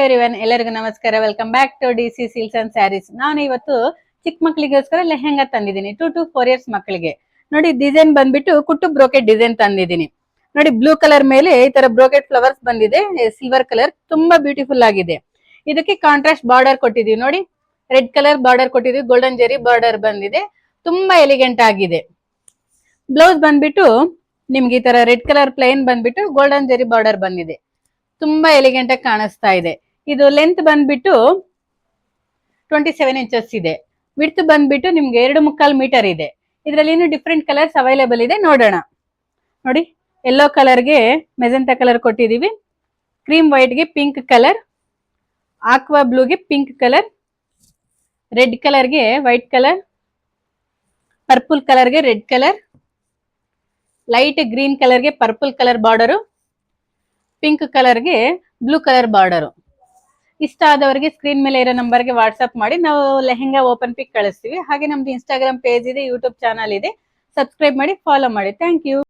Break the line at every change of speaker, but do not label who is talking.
Everyone, ಎಲ್ಲರಿಗೂ ನಮಸ್ಕಾರ. Welcome back to DC silks and sarees. ನಾನು ಇವತ್ತು ಚಿಕ್ಕ ಮಕ್ಕಳಿಗೋಸ್ಕರ ಲೆಹೆಂಗಾ ತಂದಿದ್ದೀನಿ. 2 to 4 ಇಯರ್ಸ್ ಮಕ್ಕಳಿಗೆ. ನೋಡಿ, ಡಿಸೈನ್ ಬಂದ್ಬಿಟ್ಟು ಕುಟ್ಟು ಬ್ರೋಕೆಟ್ ಡಿಸೈನ್ ತಂದಿದ್ದೀನಿ. ನೋಡಿ, ಬ್ಲೂ ಕಲರ್ ಮೇಲೆ ಈ ತರ ಬ್ರೋಕೆಟ್ ಫ್ಲವರ್ಸ್ ಬಂದಿದೆ, ಸಿಲ್ವರ್ ಕಲರ್, ತುಂಬಾ ಬ್ಯೂಟಿಫುಲ್ ಆಗಿದೆ. ಇದಕ್ಕೆ ಕಾಂಟ್ರಾಸ್ಟ್ ಬಾರ್ಡರ್ ಕೊಟ್ಟಿದೀವಿ. ನೋಡಿ, ರೆಡ್ ಕಲರ್ ಬಾರ್ಡರ್ ಕೊಟ್ಟಿದೀವಿ, ಗೋಲ್ಡನ್ ಜೆರಿ ಬಾರ್ಡರ್ ಬಂದಿದೆ, ತುಂಬಾ ಎಲಿಗೆಂಟ್ ಆಗಿದೆ. ಬ್ಲೌಸ್ ಬಂದ್ಬಿಟ್ಟು ನಿಮ್ಗೆ ಈ ತರ ರೆಡ್ ಕಲರ್ ಪ್ಲೇನ್ ಬಂದ್ಬಿಟ್ಟು ಗೋಲ್ಡನ್ ಜೆರಿ ಬಾರ್ಡರ್ ಬಂದಿದೆ, ತುಂಬಾ ಎಲಿಗೆಂಟ್ ಆಗಿ ಕಾಣಿಸ್ತಾ ಇದೆ. ಇದು ಲೆಂತ್ ಬಂದ್ಬಿಟ್ಟು 27 ಇಂಚಸ್ ಇದೆ. ವಿಡ್ತ್ ಬಂದ್ಬಿಟ್ಟು ನಿಮ್ಗೆ 2.25 ಮೀಟರ್ ಇದೆ. ಇದರಲ್ಲಿ ಇನ್ನು ಡಿಫ್ರೆಂಟ್ ಕಲರ್ಸ್ ಅವೈಲೇಬಲ್ ಇದೆ, ನೋಡೋಣ. ನೋಡಿ, ಯೆಲ್ಲೋ ಕಲರ್ಗೆ ಮೆಜೆಂಟಾ ಕಲರ್ ಕೊಟ್ಟಿದೀವಿ, ಕ್ರೀಮ್ ವೈಟ್ಗೆ ಪಿಂಕ್ ಕಲರ್, ಆಕ್ವಾ ಬ್ಲೂಗೆ ಪಿಂಕ್ ಕಲರ್, ರೆಡ್ ಕಲರ್ಗೆ ವೈಟ್ ಕಲರ್, ಪರ್ಪಲ್ ಕಲರ್ಗೆ ರೆಡ್ ಕಲರ್, ಲೈಟ್ ಗ್ರೀನ್ ಕಲರ್ಗೆ ಪರ್ಪಲ್ ಕಲರ್ ಬಾರ್ಡರು, ಪಿಂಕ್ ಕಲರ್ಗೆ ಬ್ಲೂ ಕಲರ್ ಬಾರ್ಡರು. ಇಷ್ಟ ಆದವರಿಗೆ ಸ್ಕ್ರೀನ್ ಮೇಲೆ ಇರೋ ನಂಬರ್ಗೆ ವಾಟ್ಸ್ಆಪ್ ಮಾಡಿ, ನಾವು ಲೆಹೆಂಗಾ ಓಪನ್ ಪಿಕ್ ಕಳಿಸ್ತೀವಿ. ಹಾಗೆ ನಮ್ದು ಇನ್ಸ್ಟಾಗ್ರಾಮ್ ಪೇಜ್ ಇದೆ, ಯೂಟ್ಯೂಬ್ ಚಾನಲ್ ಇದೆ, ಸಬ್ಸ್ಕ್ರೈಬ್ ಮಾಡಿ, ಫಾಲೋ ಮಾಡಿ. Thank you.